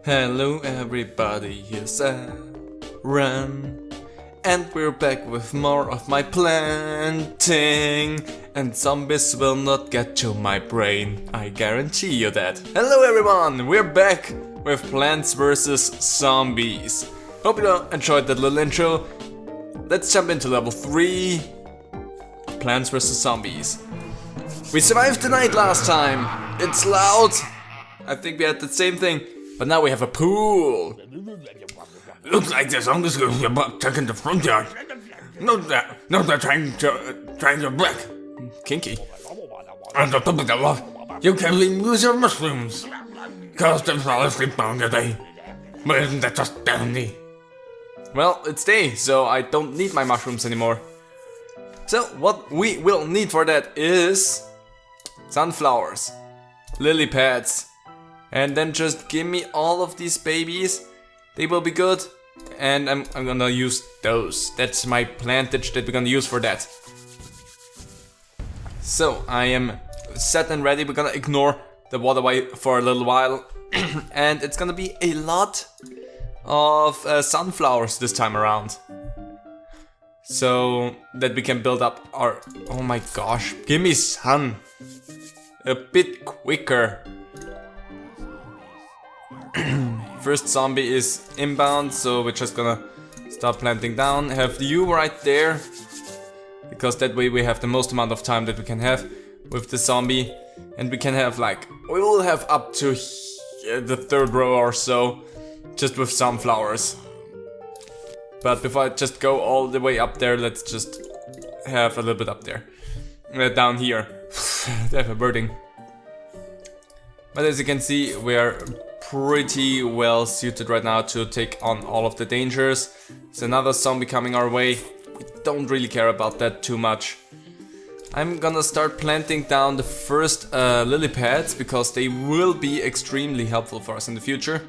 Hello everybody, here's Aaron, and we're back with more of my planting, and zombies will not get to my brain, I guarantee you that. Hello everyone, we're back with Plants vs Zombies. Hope you enjoyed that little intro. Let's jump into level 3, Plants vs Zombies. We survived the night last time, it's loud. I think we had the same thing. But now we have a pool. Looks like the zombies are about taking the front yard. No, they're trying to break. Kinky. On the top of the wall, you can even use your mushrooms. Cause them fall asleep on the day. But isn't that just dandy? Well, it's day, so I don't need my mushrooms anymore. So what we will need for that is sunflowers, lily pads. And then just give me all of these babies. They will be good. And I'm gonna use those. That's my plantage that we're gonna use for that. So I am set and ready. We're gonna ignore the waterway for a little while. And it's gonna be a lot of sunflowers this time around. So that we can build up our... Oh my gosh. Give me sun. A bit quicker. First zombie is inbound, so we're just gonna start planting down. Have you right there, because that way we have the most amount of time that we can have with the zombie, and we can have like, we will have up to the third row or so just with sunflowers. But before I just go all the way up there, let's just have a little bit up there, down here. They have a birding. But as you can see, we are pretty well suited right now to take on all of the dangers. There's another zombie coming our way. We don't really care about that too much. I'm gonna start planting down the first lily pads because they will be extremely helpful for us in the future.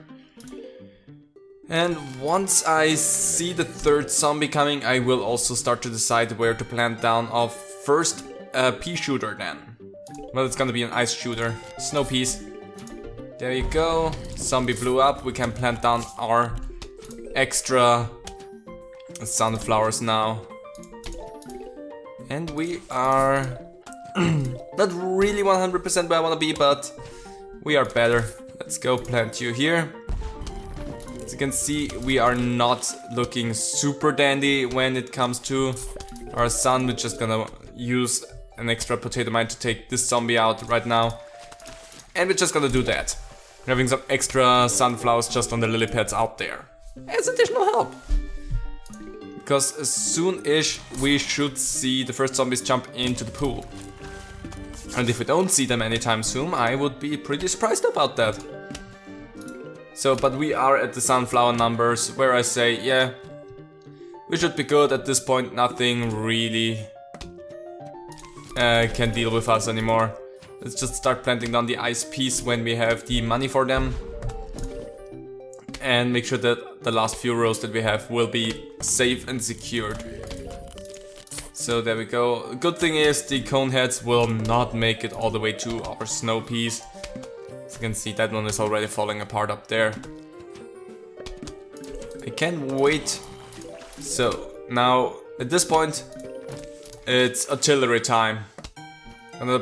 And once I see the third zombie coming, I will also start to decide where to plant down our first pea shooter then. Well, it's gonna be an ice shooter, snow peas. There you go, zombie blew up, we can plant down our extra sunflowers now. And we are not really 100% where I want to be, but we are better. Let's go plant you here. As you can see, we are not looking super dandy when it comes to our sun. We're just gonna use an extra potato mine to take this zombie out right now. And we're just gonna do that. Having some extra sunflowers just on the lily pads out there as additional help. Because as soon-ish we should see the first zombies jump into the pool. And if we don't see them anytime soon, I would be pretty surprised about that. So, but we are at the sunflower numbers where I say, yeah, we should be good at this point. Nothing really can deal with us anymore. Let's just start planting down the ice peas when we have the money for them. And make sure that the last few rows that we have will be safe and secured. So there we go. Good thing is the cone heads will not make it all the way to our snow peas. As you can see, that one is already falling apart up there. I can't wait. So now at this point it's artillery time. Gonna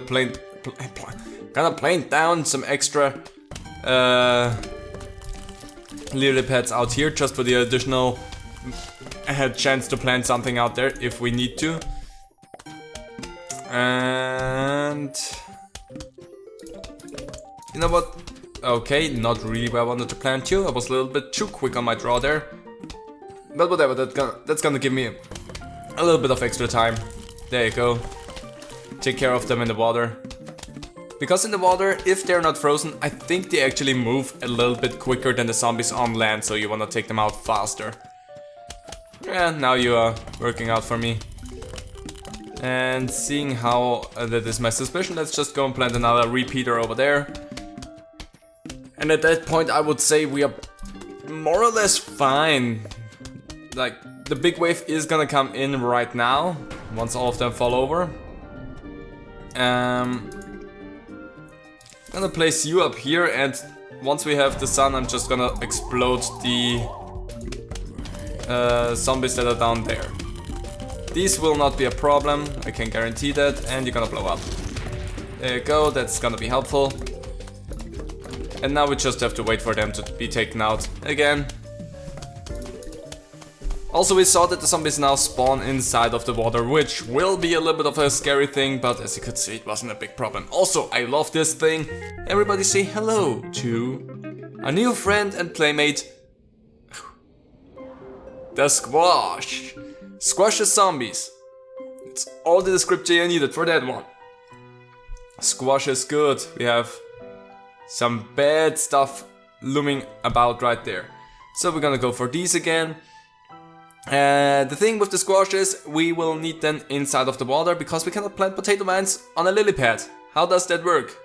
plant down some extra lily pads out here just for the additional chance to plant something out there if we need to. And you know what? Okay, not really where I wanted to plant you. I was a little bit too quick on my draw there. But whatever, that's gonna give me a little bit of extra time. There you go. Take care of them in the water. Because in the water, if they're not frozen, I think they actually move a little bit quicker than the zombies on land, so you wanna take them out faster. And now you are working out for me. And seeing how that is my suspicion, let's just go and plant another repeater over there. And at that point I would say we are more or less fine. Like, the big wave is gonna come in right now, once all of them fall over. I'm gonna place you up here and once we have the sun, I'm just gonna explode the zombies that are down there. These will not be a problem, I can guarantee that, and you're gonna blow up. There you go, that's gonna be helpful. And now we just have to wait for them to be taken out again. Also, we saw that the zombies now spawn inside of the water, which will be a little bit of a scary thing, but as you could see, it wasn't a big problem. Also, I love this thing. Everybody say hello to a new friend and playmate, the Squash. Squash the zombies. It's all the description I needed for that one. Squash is good. We have some bad stuff looming about right there. So we're gonna go for these again. The thing with the squash is we will need them inside of the water because we cannot plant potato mines on a lily pad. How does that work?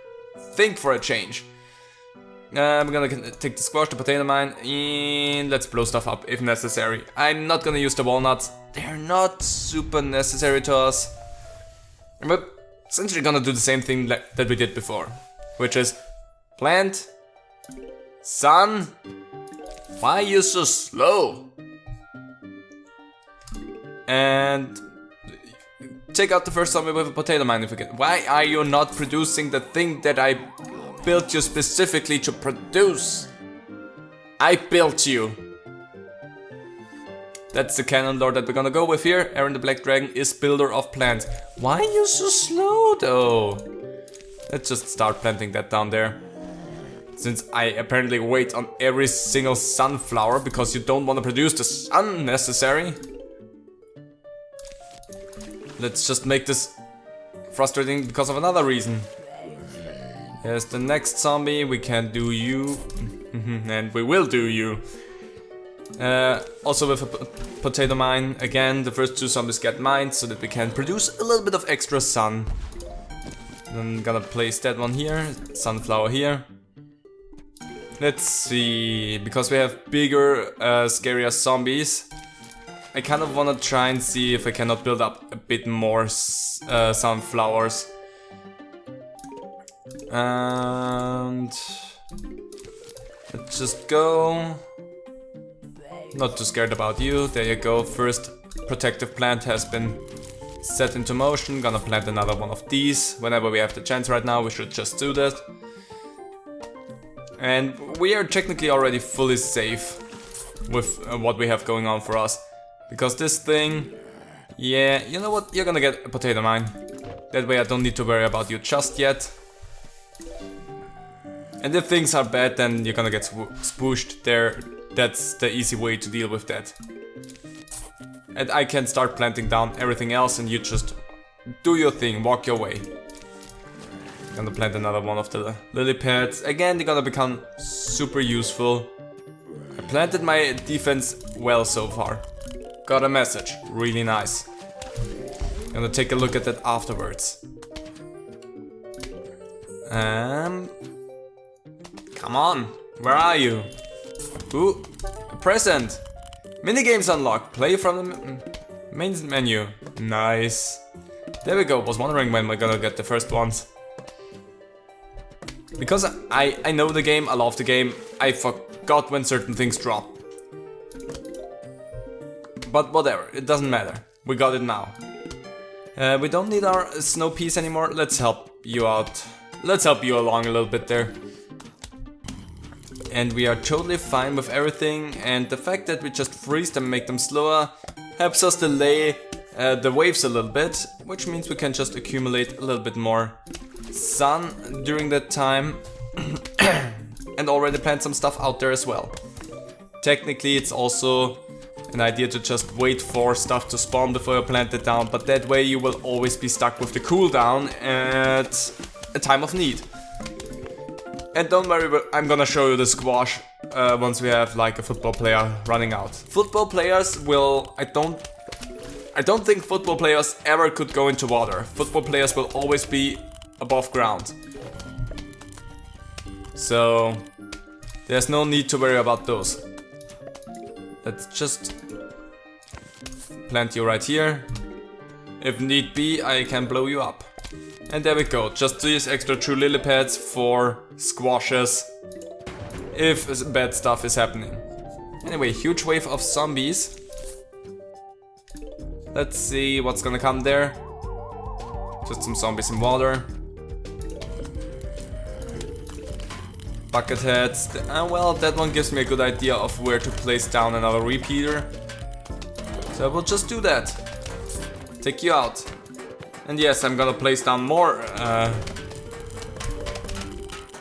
Think for a change. We're gonna take the squash, the potato mine, and let's blow stuff up if necessary. I'm not gonna use the walnuts. They're not super necessary to us. But essentially gonna do the same thing that we did before. Which is plant, sun, why are you so slow? And take out the first zombie with a potato mine if we can. Why are you not producing the thing that I built you specifically to produce? I built you. That's the cannon lord that we're gonna go with here. Aaron the Black Dragon is builder of plants. Why are you so slow though? Let's just start planting that down there. Since I apparently wait on every single sunflower because you don't want to produce the sun necessary. Let's just make this frustrating because of another reason. Here's the next zombie, we can do you. And we will do you. Also with a potato mine, again, the first two zombies get mined so that we can produce a little bit of extra sun. I'm gonna place that one here, sunflower here. Let's see, because we have bigger, scarier zombies, I kind of want to try and see if I cannot build up a bit more sunflowers. And let's just go. Not too scared about you. There you go. First protective plant has been set into motion. Gonna plant another one of these. Whenever we have the chance right now, we should just do that. And we are technically already fully safe with what we have going on for us. Because this thing, yeah, you know what, you're gonna get a potato mine. That way I don't need to worry about you just yet. And if things are bad, then you're gonna get spooshed there. That's the easy way to deal with that. And I can start planting down everything else and you just do your thing, walk your way. Gonna plant another one of the lily pads. Again, they're gonna become super useful. I planted my defense well so far. Got a message, really nice. Gonna take a look at that afterwards. Come on, where are you? Ooh, a present. Minigames unlocked, play from the main menu. Nice. There we go, was wondering when we're gonna get the first ones. Because I know the game, I love the game, I forgot when certain things drop. But whatever, it doesn't matter. We got it now. We don't need our snow piece anymore. Let's help you out. Let's help you along a little bit there. And we are totally fine with everything. And the fact that we just freeze them, make them slower, helps us delay the waves a little bit. Which means we can just accumulate a little bit more sun during that time. And already plant some stuff out there as well. Technically, it's also an idea to just wait for stuff to spawn before you plant it down, but that way you will always be stuck with the cooldown at a time of need. And don't worry, I'm gonna show you the squash once we have like a football player running out. Football players will, I don't think football players ever could go into water. Football players will always be above ground. So there's no need to worry about those. Let's just plant you right here. If need be, I can blow you up. And there we go, just these extra 2 lily pads for squashes. if bad stuff is happening. Anyway, huge wave of zombies. Let's see what's gonna come there. Just some zombies in water. Bucket heads. Well, that one gives me a good idea of where to place down another repeater. So I will just do that. Take you out. And yes, I'm gonna place down more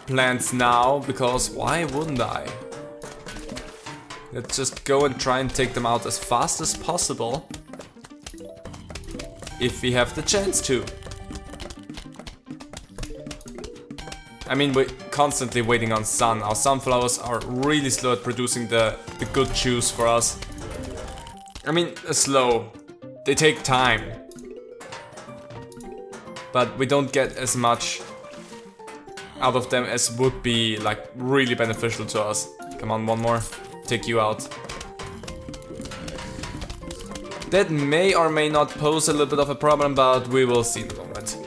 plants now, because why wouldn't I? Let's just go and try and take them out as fast as possible. If we have the chance to. I mean, we're constantly waiting on sun. Our sunflowers are really slow at producing the good juice for us. I mean, slow. They take time. But we don't get as much out of them as would be like really beneficial to us. Come on, one more. Take you out. That may or may not pose a little bit of a problem, but we will see in a moment.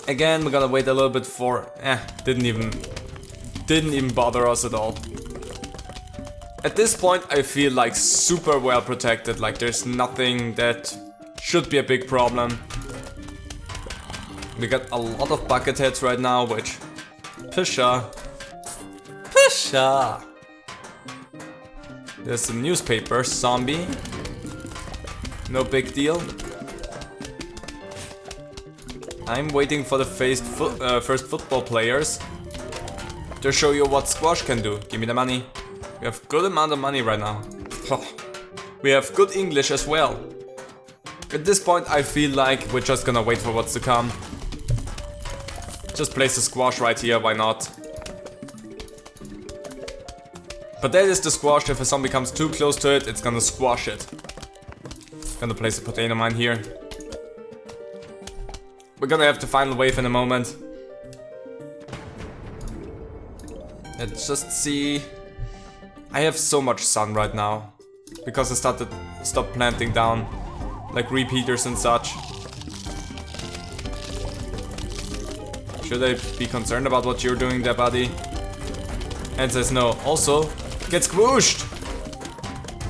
Again, we're gonna wait a little bit for... didn't even bother us at all. At this point, I feel like super well protected, like there's nothing that should be a big problem. We got a lot of bucket heads right now, which... Pusha. There's some newspaper, zombie. No big deal. I'm waiting for the first football players to show you what squash can do. Give me the money. We have good amount of money right now. We have good English as well. At this point I feel like we're just gonna wait for what's to come. Just place the squash right here, why not? But that is the squash. If a zombie comes too close to it, it's gonna squash it. Gonna place a potato mine here. We're gonna have the final wave in a moment. Let's just see. I have so much sun right now because I stopped planting down like repeaters and such. Should I be concerned about what you're doing there, buddy? And says no. Also, get squished!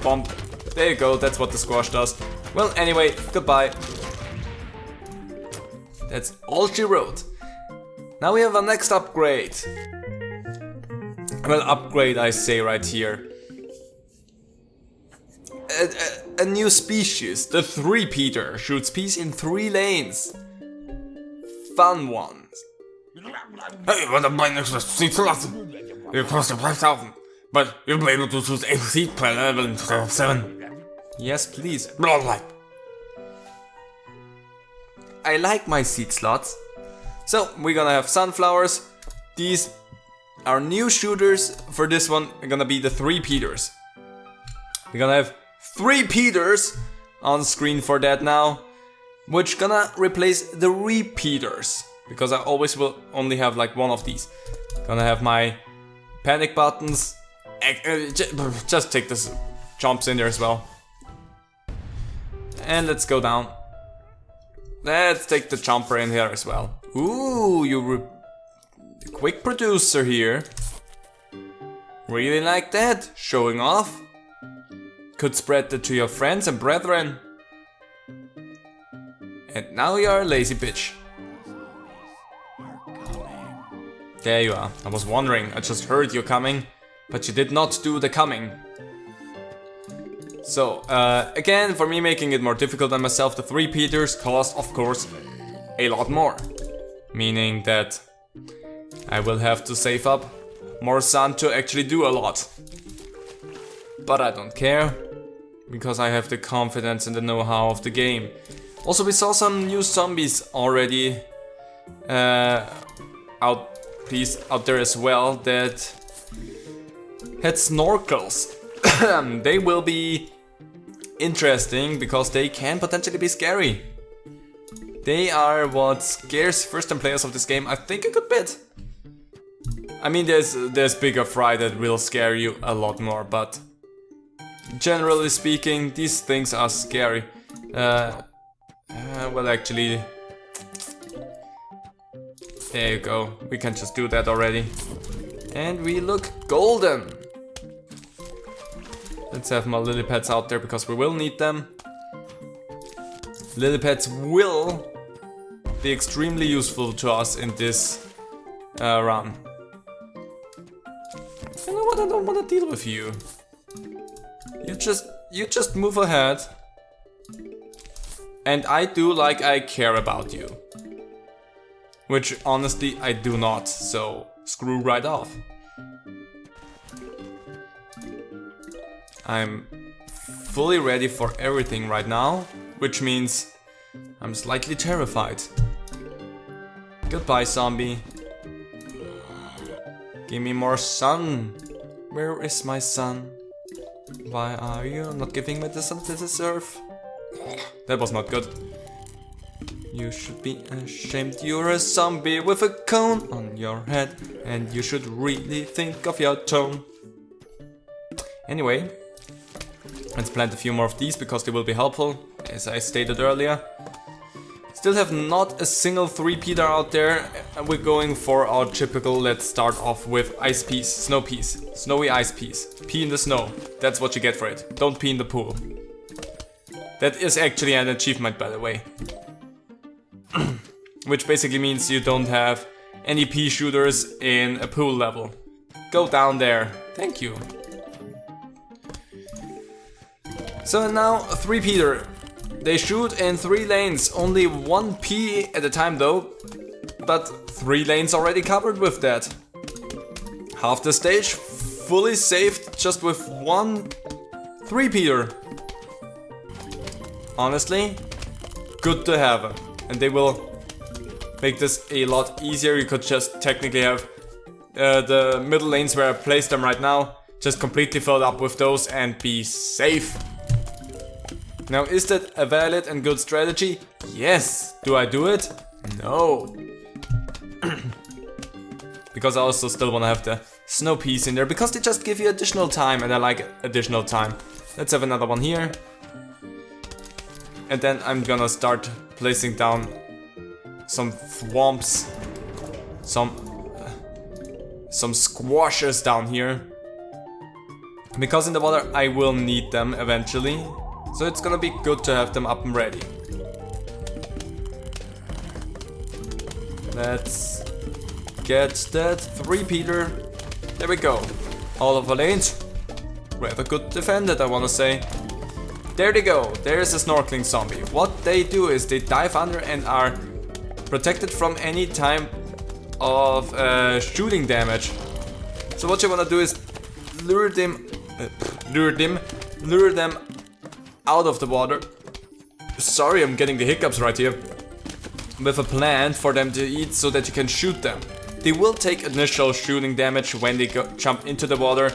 Bump. There you go, that's what the squash does. Well, anyway, goodbye. That's all she wrote. Now we have our next upgrade. Well, upgrade I say right here. A new species, the three-peater, shoots peas in 3 lanes. Fun ones. Hey, what am I next to seed lassen? You cost 5,000, but you'll be able to choose 8 seed per level instead of 7. Yes, please. Blah, blah. I like my seed slots. So, we're gonna have sunflowers. These are new shooters. For this one, we're gonna be the three-peaters. We're gonna have 3 peaters on screen for that now, which gonna replace the repeaters, because I always will only have like one of these. Gonna have my panic buttons. Just take this jumps in there as well. And let's go down. Let's take the jumper in here as well. Ooh, you quick producer here. Really like that, showing off. Could spread that to your friends and brethren. And now you're a lazy bitch. There you are. I was wondering, I just heard you coming, but you did not do the coming. So, again, for me making it more difficult on myself, the three-peaters cost, of course, a lot more. Meaning that I will have to save up more sun to actually do a lot. But I don't care, because I have the confidence and the know-how of the game. Also, we saw some new zombies already out there as well that had snorkels. They will be interesting because they can potentially be scary. They are what scares first-time players of this game, I think, a good bit. I mean, there's bigger fry that will scare you a lot more, but generally speaking, these things are scary. Well, actually, there you go. We can just do that already. And we look golden. Let's have more lily pads out there because we will need them. Lily pads will be extremely useful to us in this run. You know what? I don't want to deal with you. You just move ahead. And I do like I care about you. Which honestly I do not, so screw right off. I'm fully ready for everything right now, which means I'm slightly terrified. Goodbye, zombie. Give me more sun. Where is my sun? Why are you not giving me the sun to deserve? That was not good. You should be ashamed, you're a zombie with a cone on your head, and you should really think of your tone. Anyway, let's plant a few more of these because they will be helpful, as I stated earlier. Still have not a single 3-peater out there, and we're going for our typical, let's start off with ice peas, snow peas, snowy ice peas. Pee in the snow, that's what you get for it. Don't pee in the pool. That is actually an achievement, by the way. Which basically means you don't have any pea shooters in a pool level. Go down there, thank you. So now 3-peater. They shoot in 3 lanes, only 1 pea at a time though, but 3 lanes already covered with that. Half the stage fully saved just with 1 3-peater. Honestly, good to have, and they will make this a lot easier. You could just technically have the middle lanes where I placed them right now just completely filled up with those and be safe. Now, is that a valid and good strategy? Yes. Do I do it? No. Because I also still want to have the snow peas in there, because they just give you additional time, and I like additional time. Let's have another one here. And then I'm gonna start placing down some swamps, some squashes down here. Because in the water I will need them eventually. So it's gonna be good to have them up and ready. Let's get that 3-peater. There we go. All of our lanes. Rather good defended, I wanna say. There they go. There's a snorkeling zombie. What they do is they dive under and are protected from any type of shooting damage. So what you wanna do is lure them out of the water. Sorry, I'm getting the hiccups right here. With a plant for them to eat so that you can shoot them. They will take initial shooting damage when they jump into the water.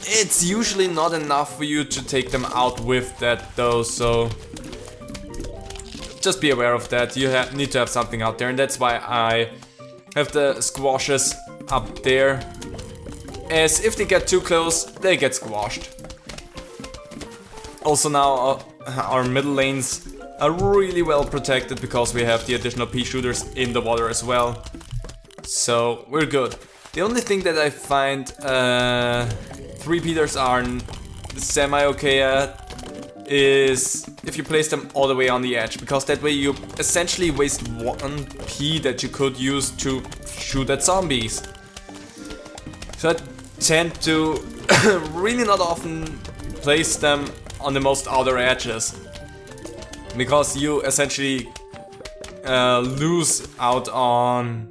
It's usually not enough for you to take them out with that though, so just be aware of that. You need to have something out there, and that's why I have the squashes up there. As if they get too close, they get squashed. Also now our middle lanes are really well protected because we have the additional pea shooters in the water as well. So we're good. The only thing that I find 3-peaters are semi-okay at is if you place them all the way on the edge, because that way you essentially waste 1 pea that you could use to shoot at zombies. So I tend to really not often place them on the most outer edges, because you essentially lose out on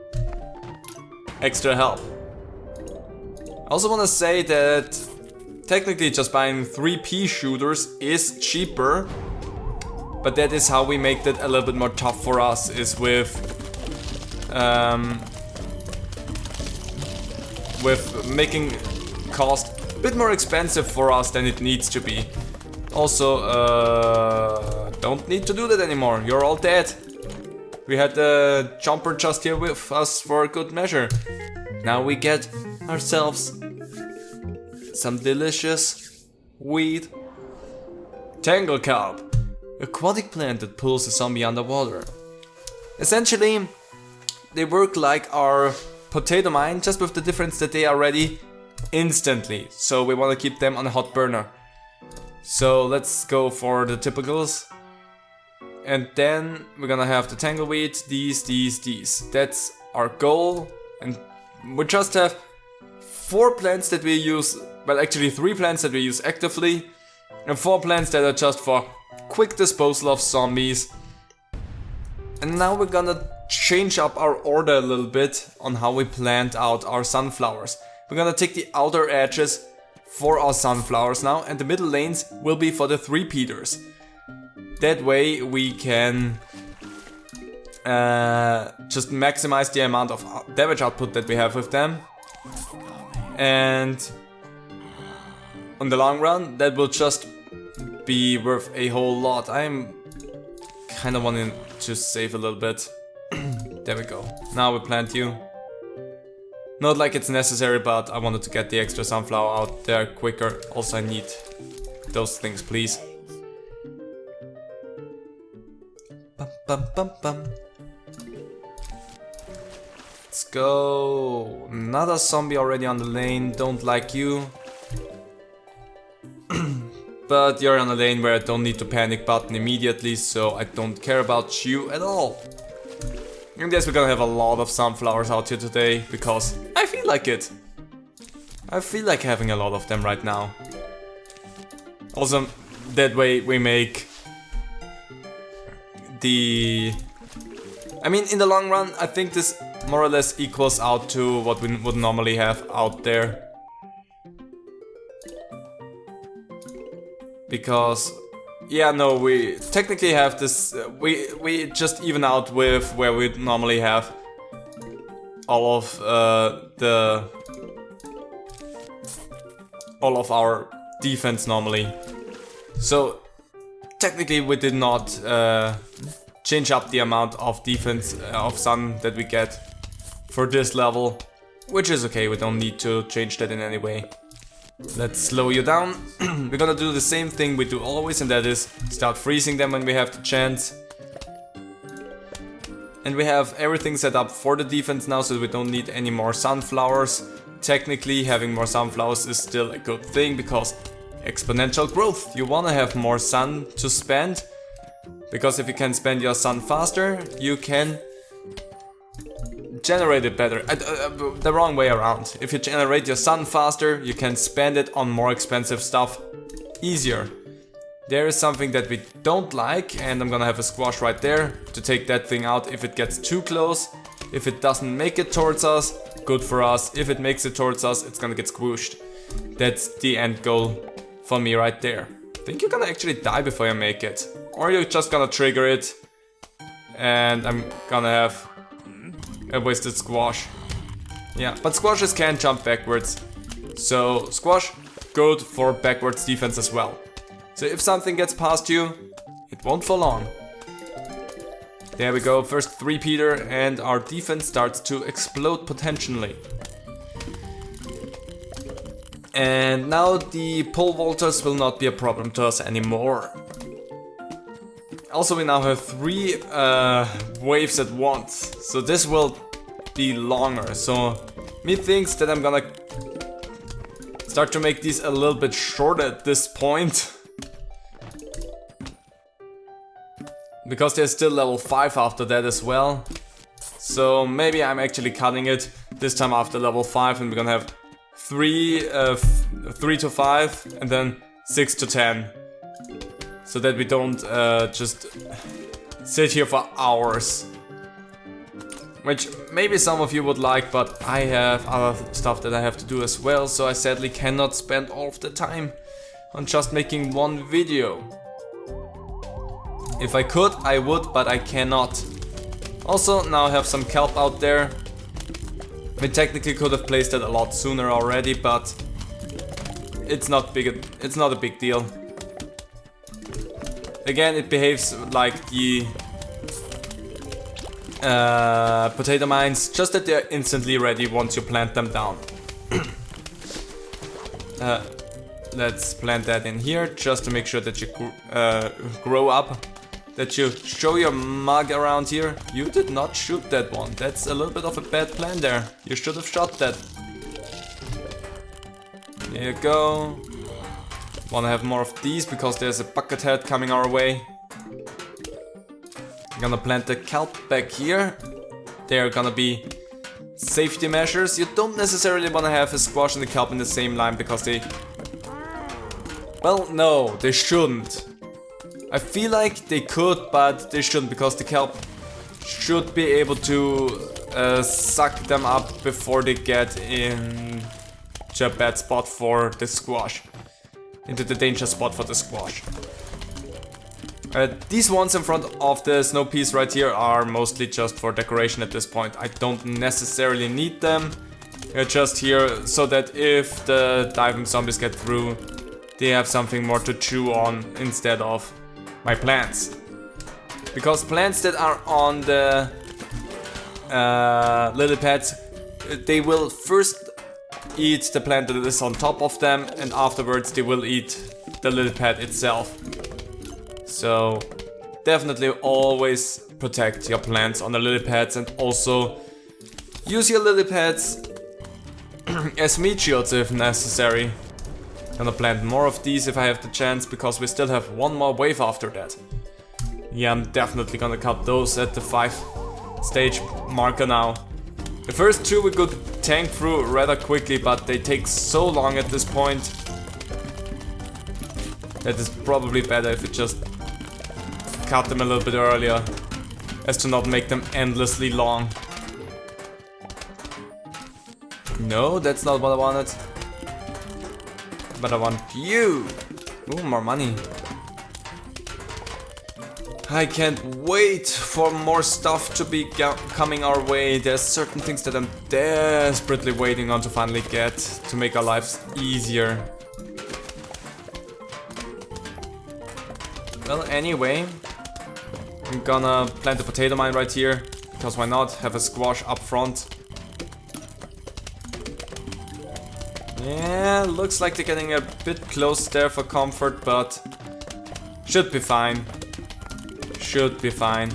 extra health. I also want to say that technically just buying 3 pea shooters is cheaper, but that is how we make that a little bit more tough for us, is with making cost a bit more expensive for us than it needs to be. Also, don't need to do that anymore. You're all dead. We had the jumper just here with us for a good measure. Now we get ourselves some delicious weed. Tangle Kelp, aquatic plant that pulls a zombie underwater. Essentially, they work like our potato mine, just with the difference that they are ready instantly. So we want to keep them on a hot burner. So let's go for the typicals. And then we're gonna have the tangleweed, these. That's our goal. And we just have 4 plants that we use, well actually 3 plants that we use actively. And 4 plants that are just for quick disposal of zombies. And now we're gonna change up our order a little bit on how we plant out our sunflowers. We're gonna take the outer edges for our sunflowers now, and the middle lanes will be for the 3-peaters. That way we can just maximize the amount of damage output that we have with them. And on the long run, that will just be worth a whole lot. I'm kind of wanting to save a little bit. There we go. Now we plant you. Not like it's necessary, but I wanted to get the extra sunflower out there quicker. Also, I need those things, please. Bum, bum, bum, bum. Let's go. Another zombie already on the lane. Don't like you. But you're on a lane where I don't need to panic button immediately, so I don't care about you at all. And yes, we're gonna have a lot of sunflowers out here today, because I feel like it. I feel like having a lot of them right now. Also, that way we make the... I mean, in the long run, I think this more or less equals out to what we would normally have out there. Because, yeah, no, we technically have this, we just even out with where we normally have all of our defense normally. So technically we did not change up the amount of defense of sun that we get for this level, which is okay, we don't need to change that in any way. Let's slow you down. We're gonna do the same thing we do always, and that is start freezing them when we have the chance. And we have everything set up for the defense now, so we don't need any more sunflowers. Technically, having more sunflowers is still a good thing, because exponential growth. You wanna have more sun to spend, because if you can spend your sun faster, you can generate it better. The wrong way around. If you generate your sun faster, you can spend it on more expensive stuff easier. There is something that we don't like, and I'm gonna have a squash right there to take that thing out if it gets too close. If it doesn't make it towards us, good for us. If it makes it towards us, it's gonna get squished. That's the end goal for me right there. I think you're gonna actually die before you make it. Or you're just gonna trigger it, and I'm gonna have a wasted squash. Yeah, but squashes can jump backwards. So squash, good for backwards defense as well. So if something gets past you, it won't for long. There we go, first 3-peater, and our defense starts to explode potentially. And now the pole vaulters will not be a problem to us anymore. Also, we now have 3 waves at once, so this will be longer. So me thinks that I'm gonna start to make these a little bit shorter at this point, because they're still level 5 after that as well. So maybe I'm actually cutting it this time after level 5, and we're gonna have 3 to 5 and then 6 to 10. So that we don't just sit here for hours. Which maybe some of you would like, but I have other stuff that I have to do as well, so I sadly cannot spend all of the time on just making one video. If I could, I would, but I cannot. Also, now I have some kelp out there. We technically could have placed it a lot sooner already, but it's not a big deal. Again, it behaves like the potato mines, just that they're instantly ready once you plant them down. Let's plant that in here, just to make sure that you grow up. that you show your mug around here. You did not shoot that one. That's a little bit of a bad plan there. You should have shot that. There you go. Wanna have more of these because there's a bucket head coming our way. I'm gonna plant the kelp back here. They're gonna be safety measures. You don't necessarily wanna have a squash and the kelp in the same line because they... Well, no, they shouldn't. I feel like they could, but they shouldn't because the kelp should be able to suck them up before they get in to a bad spot for the squash. Into the danger spot for the squash. These ones in front of the snow piece right here are mostly just for decoration at this point. I don't necessarily need them. They're just here so that if the diving zombies get through, they have something more to chew on instead of my plants. Because plants that are on the lily pads, they will first eat the plant that is on top of them, and afterwards they will eat the lily pad itself. So definitely always protect your plants on the lily pads, and also use your lily pads as meat shields if necessary. Gonna plant more of these if I have the chance, because we still have one more wave after that. Yeah, I'm definitely gonna cut those at the 5-stage marker now. The first two we could tank through rather quickly, but they take so long at this point that it's probably better if we just cut them a little bit earlier, as to not make them endlessly long. No, that's not what I wanted. But I want you! Ooh, more money. I can't wait for more stuff to be coming our way. There's certain things that I'm desperately waiting on to finally get to make our lives easier. Well, anyway, I'm gonna plant a potato mine right here, because why not? Have a squash up front. Yeah, looks like they're getting a bit close there for comfort, but should be fine. Should be fine.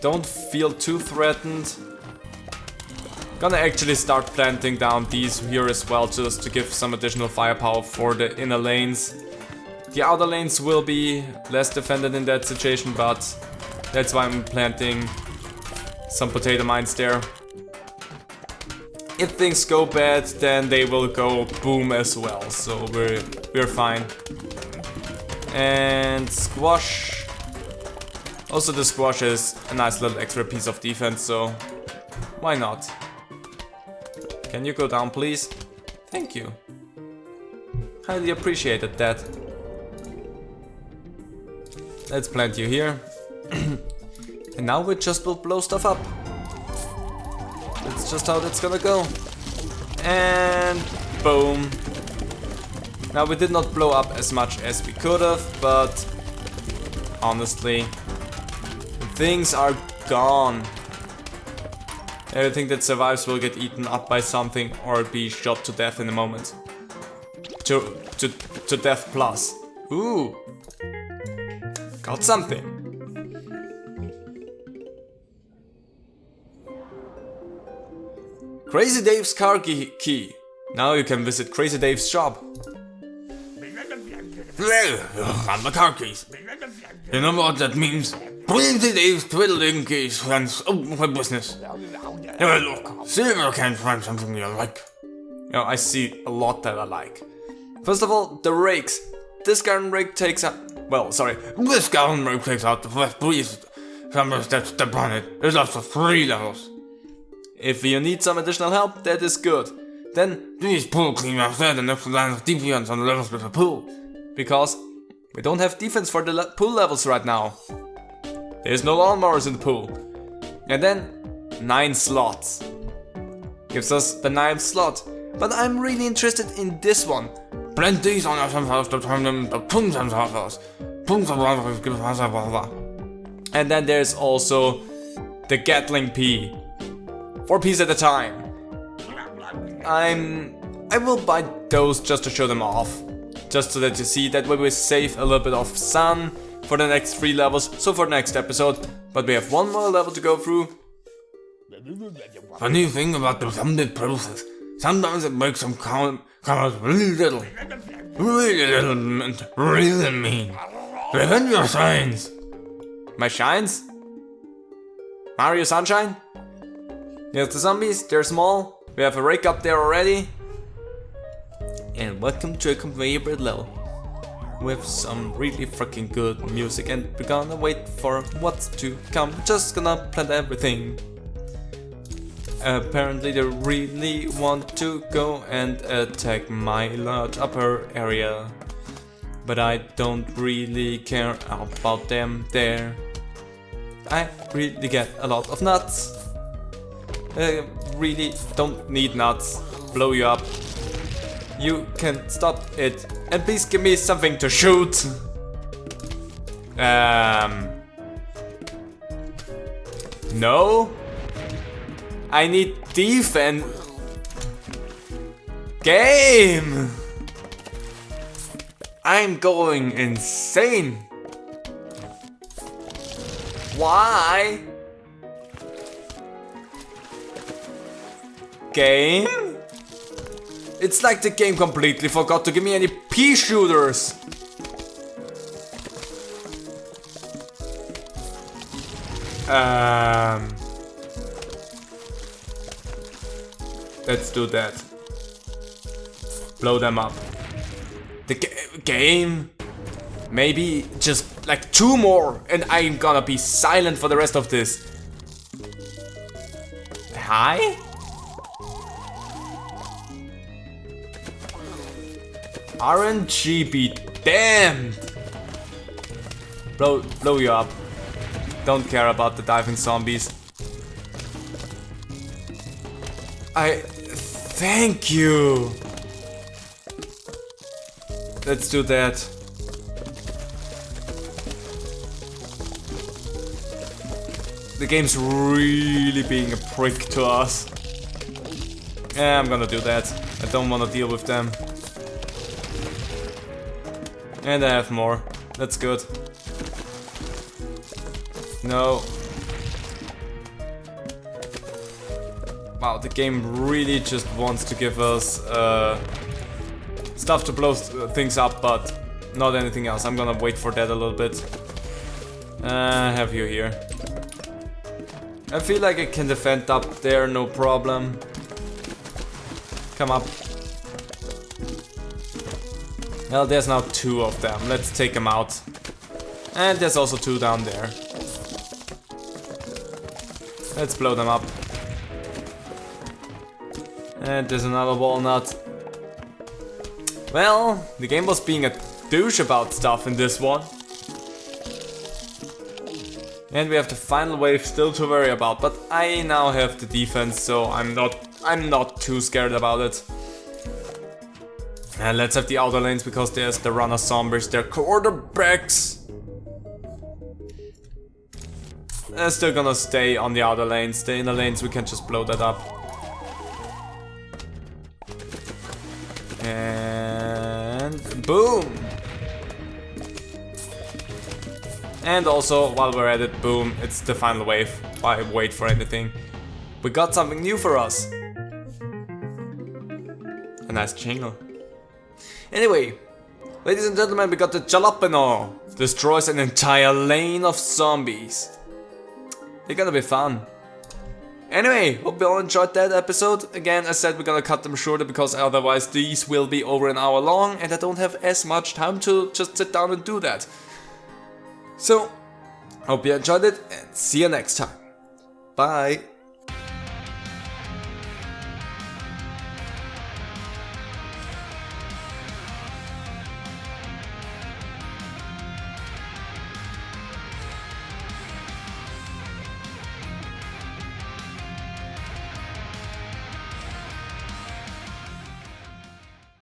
Don't feel too threatened. Gonna actually start planting down these here as well, just to give some additional firepower for the inner lanes. The outer lanes will be less defended in that situation, but that's why I'm planting some potato mines there. If things go bad, then they will go boom as well, so we're fine. And squash. Also, the squash is a nice little extra piece of defense, so why not? Can you go down, please? Thank you. Highly appreciated that. Let's plant you here. And now we just will blow stuff up. That's just how that's gonna go. And boom. Now we did not blow up as much as we could have, but honestly, things are gone. Everything that survives will get eaten up by something or be shot to death in a moment. To death plus. Ooh. Got something. Crazy Dave's car key. Now you can visit Crazy Dave's shop. I'm the car keys. You know what that means? Crazy Dave's twiddling keys runs open for business. Have a look. See if you can find something you like. You know, I see a lot that I like. First of all, the rakes. This garden rake takes out... Well, sorry. This garden rake takes out the first breeze. Somebody steps step on it. It's up to 3 levels. If you need some additional help, that is good. Then, these pool cleaners are the next line of defense on the levels with the pool. Because we don't have defense for the pool levels right now. There's no lawnmowers in the pool. And then 9 slots. Gives us the 9th slot. But I'm really interested in this one. Blend these on yourself to turn them to punks and surfers. And then there's also the Gatling Pea. 4 peas at a time. I will buy those just to show them off. just so that you see. That way we save a little bit of sun for the next 3 levels, so for the next episode. But we have 1 more level to go through. Funny thing about the zombie process, sometimes it makes them come out really little, and really mean. Prevent your signs. My shines? Mario Sunshine? Here's the zombies, they're small. We have a rake up there already. And welcome to a conveyor belt level. With some really freaking good music, and we're gonna wait for what's to come. We're just gonna plant everything. Apparently they really want to go and attack my large upper area. But I don't really care about them there. I really get a lot of nuts. Really don't need nuts. Blow you up. You can stop it. And please give me something to shoot. No? I need defense. Game! I'm going insane. Why? Game? It's like the game completely forgot to give me any pea shooters. Let's do that. Blow them up. The game? Maybe just like 2 more and I'm gonna be silent for the rest of this. Hi? RNG be damned! Blow you up. Don't care about the diving zombies. I thank you. Let's do that. The game's really being a prick to us. Yeah, I'm gonna do that. I don't wanna deal with them. And I have more. That's good. No. Wow, the game really just wants to give us stuff to blow things up, but not anything else. I'm gonna wait for that a little bit. I have you here. I feel like I can defend up there, no problem. Come up. Well, there's now 2 of them. Let's take them out. And there's also 2 down there. Let's blow them up. And there's another walnut. Well, the game was being a douche about stuff in this one. And we have the final wave still to worry about, but I now have the defense, so I'm not too scared about it. And let's have the outer lanes because there's the runner zombies, they're quarterbacks. They're still gonna stay on the outer lanes. The inner lanes we can just blow that up. And boom! And also, while we're at it, boom, it's the final wave. Why wait for anything? We got something new for us. A nice jingle. Anyway, ladies and gentlemen, we got the jalapeno. Destroys an entire lane of zombies. They're gonna be fun. Anyway, hope you all enjoyed that episode. Again, as said, we're gonna cut them shorter because otherwise these will be over an hour long and I don't have as much time to just sit down and do that. So, hope you enjoyed it and see you next time. Bye.